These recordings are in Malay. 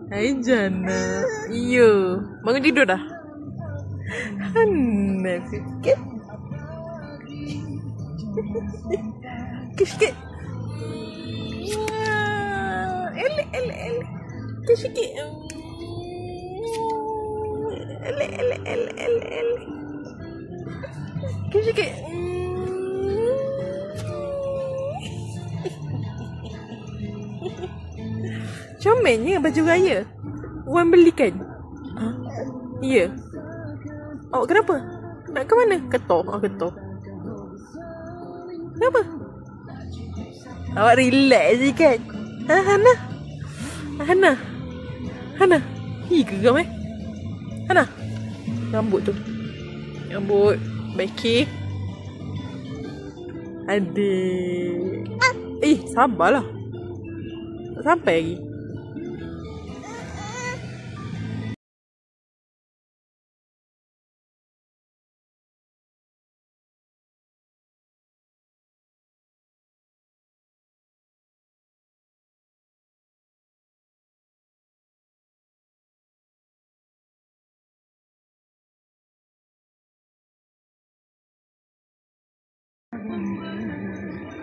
Hai Jana. Iyo. Bangun tidur dah? Hana sikit. Sikit. Elek. Sikit. Elek. Sikit. Comelnya baju raya. Wan belikan. Ya. Awak kenapa? Nak ke mana? Ketor. Ketor. Kenapa? Awak relax je kan? Hana? Hana? Ke geram Hana? Rambut tu. Rambut. Baiki. Adik. Sabarlah. Tak sampai lagi.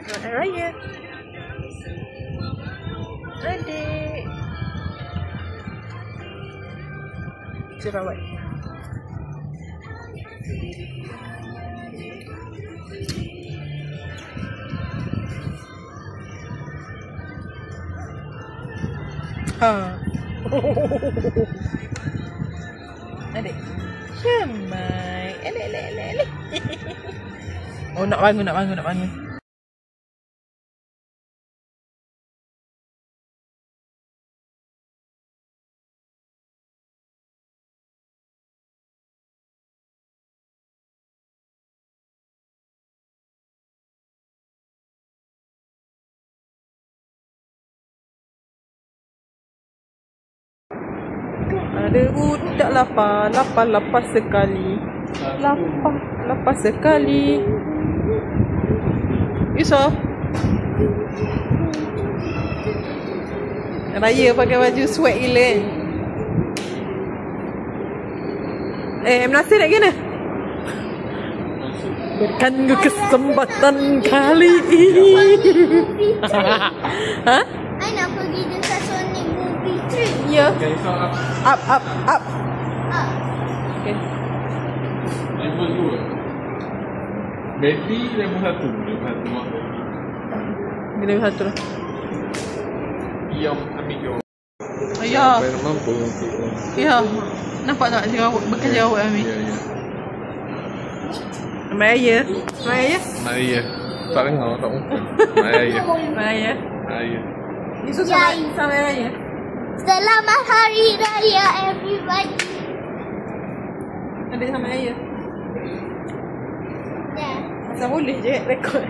Selamat Raya. Adik. Jerawat. Adik. Syamai. Elek. Oh, nak bangun. Ada budak lapar sekali. Lapar sekali. Yusof. Raya pakai baju swag gila kan. Nasir nak kena? Berikan kesempatan kali ini. Ha? I nak pergi dekat Sonic Movie 3. Ya. Okay, so Up. Okay. Level 2. Baby level 1. Level 1 lah. Yang ambil jauh. Ya. Bayar mampu untuk. Ya. Nampak tak jerawat? Bekas jerawat Amir. Ya. Maya. Maria. Tak dengar, tak mungkin. Maria. Maya. Yusof sama Raya. Selamat Hari Raya everybody. Adik sama Raya. Yeah. Asal boleh je rekod.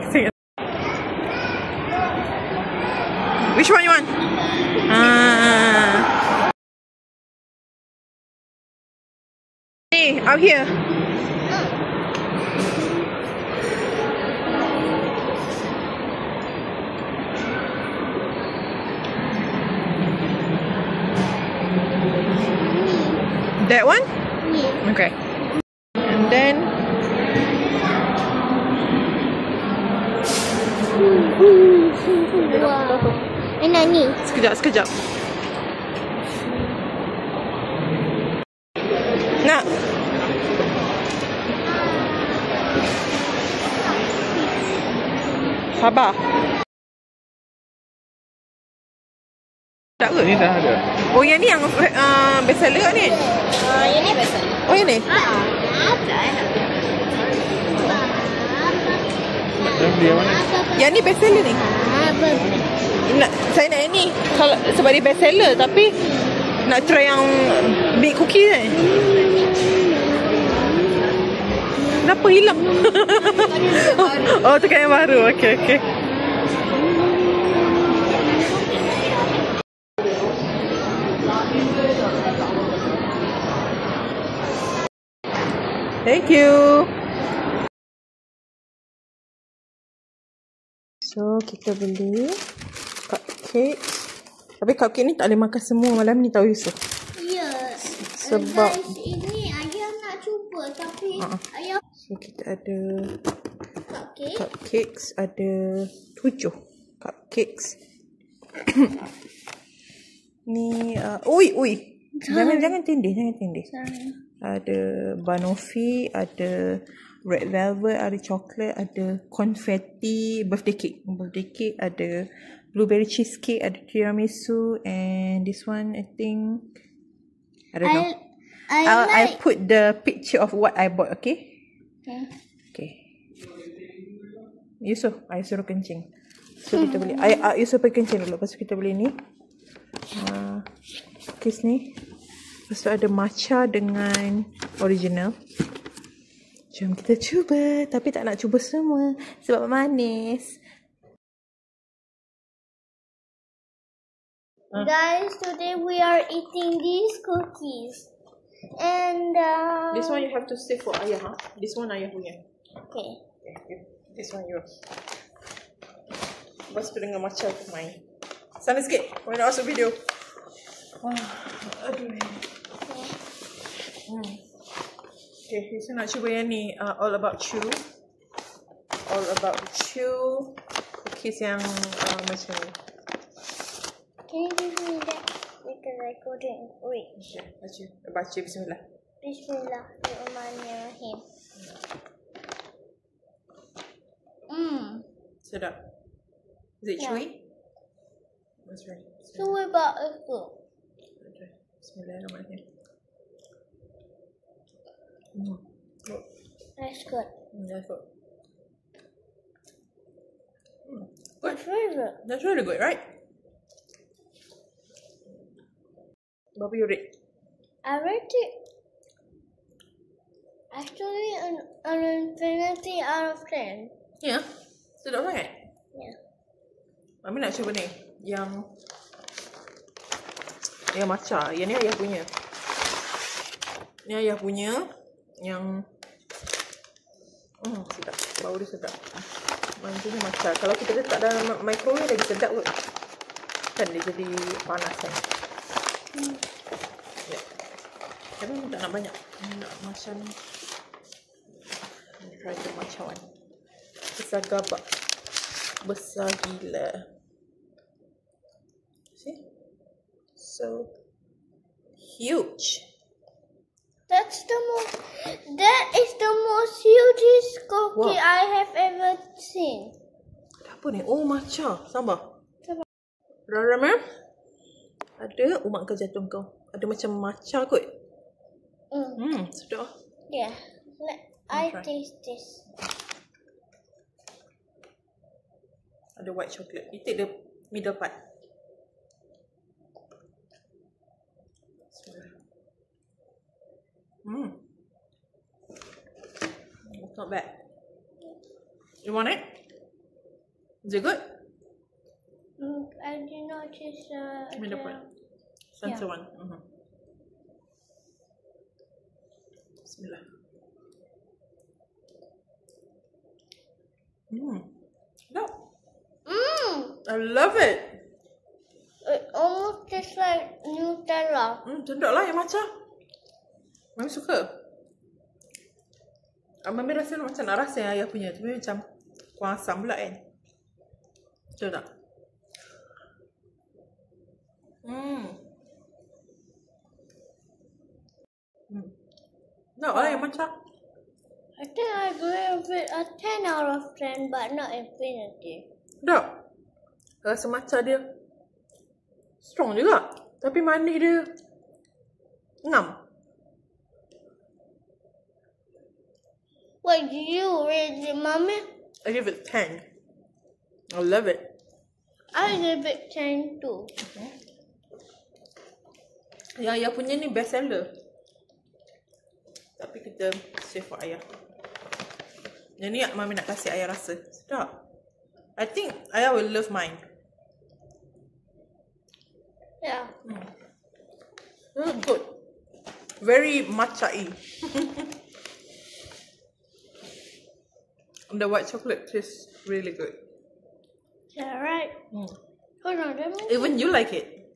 Which one you want? Hey, out here. That one? Yeah. Okay. And then Wow. Nak ni. sekejap. Nak. Sabar. Tak ke? Ini dah ada. Oh, yang ni yang best seller ni? Yang ni biasa. Oh, yang ni? Dah beli yang mana? Yang ni best seller ni? Saya nak yang ni. Kalau sebab dia best seller, tapi nak try yang big cookie kan? Kenapa hilang? Oh, tu kan yang baru. Okay. Thank you. So, kita beli cupcakes Tapi cupcake ni tak boleh makan semua malam ni tahu Yusof. Ya. Sebab Guys, ini ayah nak cuba tapi ayah so kita ada cupcake. cupcakes, ada 7 cupcakes. Ni jangan tindih. Ada banoffee, ada red velvet, ada coklat, ada confetti, birthday cake, ada blueberry cheesecake, ada tiramisu, and this one I think I don't know. I put the picture of what I bought, okay? Okay. Yusof, I suruh kencing. So kita boleh Yusof pergi kencing dulu. Lepas tu kita boleh ni cookies ni. Lepas tu ada matcha dengan original. Jom kita cuba. Tapi tak nak cuba semua sebab manis. Guys, today we are eating these cookies. And This one you have to save for ayah, huh? This one ayah punya. okay. This one yours. Lepas tu dengan matcha tu main. Sana sikit. Kau nak masuk video. Aduh. Okay, kita nak cuba yang ni. All About You. All About You. Cookies yang macam ni. Can you give me that? Because I couldn't read. Okay, baca bismillah. Bismillahirrahmanirrahim. Sedap. Is it chewy? That's right. So what about a food? Okay. Bismillahirrahmanirrahim. That's good. That's good. What's favorite? That's really good, right? Berapa you rate? I rate it actually an infinity out of 10. Ya, sedap sangat. Yeah. Mami nak cuba ni. Yang matcha. Yang ni ayah punya. Ni ayah punya. Yang sedap. Bau dia sedap. Manja ni matcha. Kalau kita letak dalam microwave lagi sedap kot. Kan dia jadi panas kan. Ya. Tapi tak nak banyak. Nak macam ni. Try the matcha one. Besar gabak. Besar gila. See? So huge. That is the most hugest cookie I have ever seen. Apa ni? Oh, matcha. Sabar. Sabar. Rara, ada umat kau jantung kau. Ada macam matcha kot. Sedap. Yeah. I taste this. Ada white chocolate. You take the middle part. It's not bad. You want it? Is it good? I did not taste Middle part. Center one. Bismillah. No. I love it. It almost tastes like Nutella. Sedap lah yang matcha. Mami suka. Mami rasa macam nak rasa yang ayah punya. Tapi macam kurang asam pula kan. Betul tak? No, yang matcha. I think I give it a 10 out of 10, but not infinity. Tak. Rasa matcha dia strong juga. Tapi manis dia ngam. What do you rate it, Mommy? I give it 10. I love it. I give it 10 too. Yang ayah punya ni best seller. Tapi kita save for ayah. Yang ni Mami nak kasih ayah rasa. Sedap. I think ayah will love mine. Yeah. Good. Very matcha-y. The white chocolate tastes really good. Is that right? Hold on, let me. Even you like it.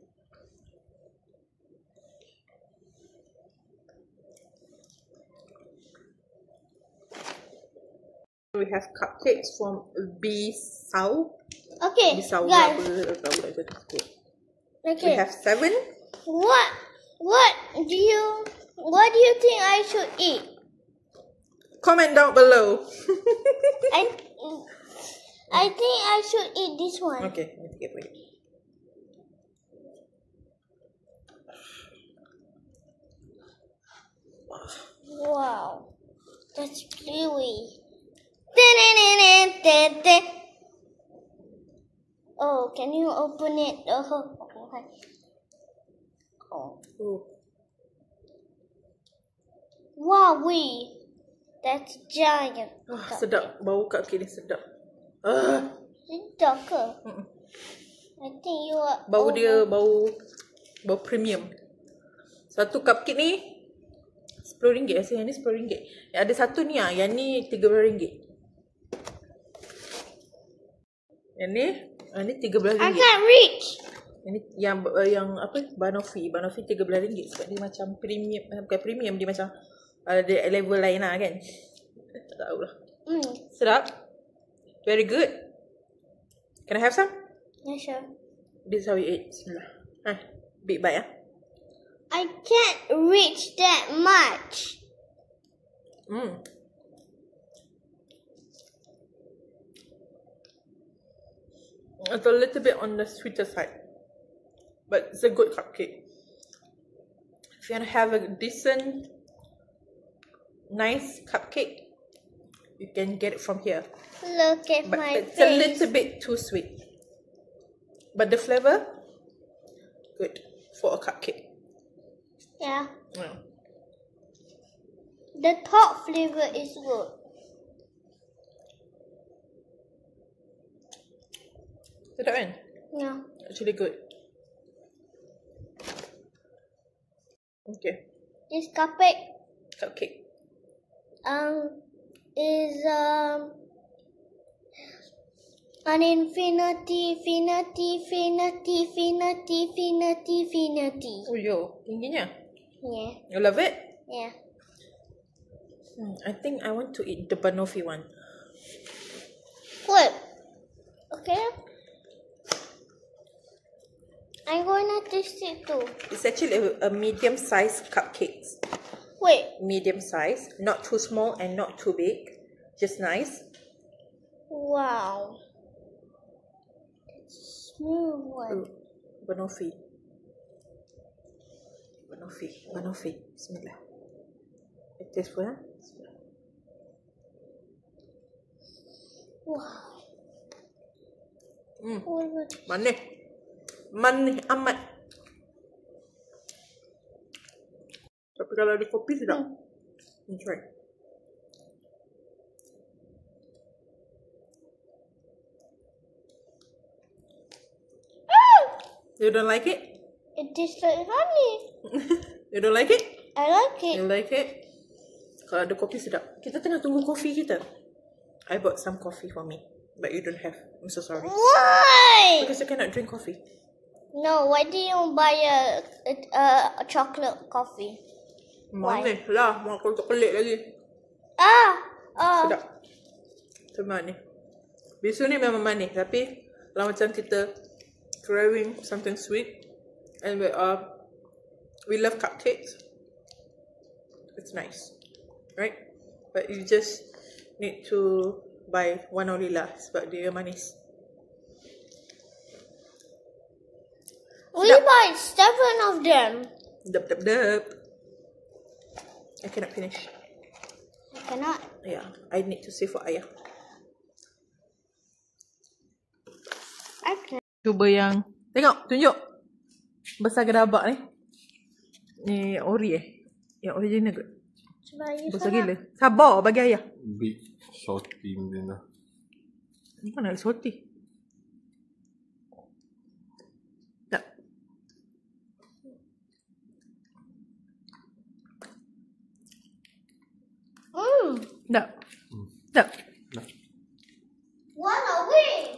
We have cupcakes from Bisau. Okay, Bisau guys. apa, tahu lah saya tak sebut. We Okay. have 7. What do you think I should eat? Comment down below. I think I should eat this one. Okay, let me take it for you. Wow, that's gooey. Oh, can you open it? Oh, okay. Oh. Wowee, that's giant. Sedap. Bau cupcake ni sedap. Sedap ke? I think you are. Bau dia bau premium. Satu cupcake ni RM10. Yang ni RM10. Ada satu ni yang ni RM13. Yang ni RM13. I can't reach. Yang apa? Banoffee RM13 sebab dia macam premium, bukan premium, dia macam ada level lain lah kan. Tak tahulah. Sedap. Very good. Can I have some? Yeah, sure. This is how we eat. Bismillah. Big bite I can't reach that much. It's a little bit on the sweeter side, but it's a good cupcake. If you want to have a decent, nice cupcake, you can get it from here. Look at But my it's a face. little bit too sweet. But the flavor, good for a cupcake. Yeah. Yeah. The top flavor is good. Sedap kan? Yeah. Actually good. Okay. This cupcake Cupcake. is an infinity. Oh yo, tingginya. Yeah. You love it? Yeah. I think I want to eat the banoffee one. Good. Okay. I'm gonna taste it too. It's actually a medium-sized cupcake. Wait. Medium size, not too small and not too big. Just nice. Wow. Smooth one. Banoffee. Bismillah. It tastes good, huh? Bismillah. Wow. Manis amat. Tapi kalau ada kopi sedap. Try. You don't like it? It tastes like honey. You don't like it? I like it. You like it? Kalau ada kopi sedap. Kita tengah tunggu kopi kita. I bought some coffee for me. But you don't have. I'm so sorry. Why? Because you cannot drink coffee. No, why did you buy a chocolate coffee? Manis lah. Makan coklat lagi. Sedap. Itu manis. Bisu ni memang manis. Tapi kalau macam kita craving something sweet. And we love cupcakes. It's nice. Right? But you just need to buy one only lah. Sebab dia manis. We buy 7 of them. Dup. I cannot finish. I cannot. Yeah, I need to save for ayah. I can. Cuba yang tengok, tunjuk. Besar gedabak ni. Ni ori Yang original kot. Besar gila. Sabar bagi ayah. Big salty macam tu. Mana ada salty? Tak. Tak. Wallowee.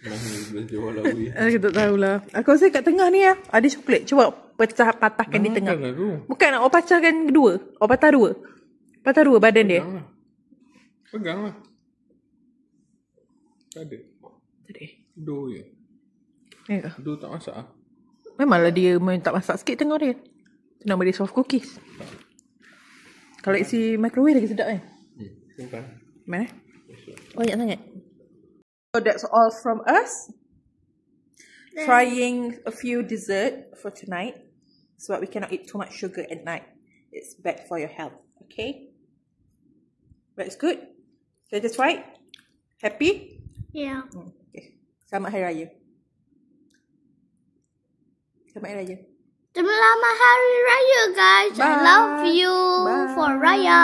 Mana jual lagi. Aku tak tahulah. Aku rasa kat tengah ni ada coklat. Cuba patahkan di tengah. Makan aku. Bukan, awak pecahkan kedua. Awak patah dua. Patah dua badan dia. Jangan. Pegang lah. Tak ada. Tadi. Do je. Ya ke? Do tak masak lah. Memanglah dia tak masak sikit tengok dia. Tu nama dia soft cookies. Kalau isi microwave lagi sedap kan? Bukan. Mana? Banyak sangat. So that's all from us. Trying a few dessert for tonight. Sebab we cannot eat too much sugar at night. It's bad for your health. Okay? But it's good. So just right? Happy? Yeah. Okay. Selamat Hari Raya. Selamat Hari Raya. Selamat Hari Raya, guys. I love you Bye. for Raya.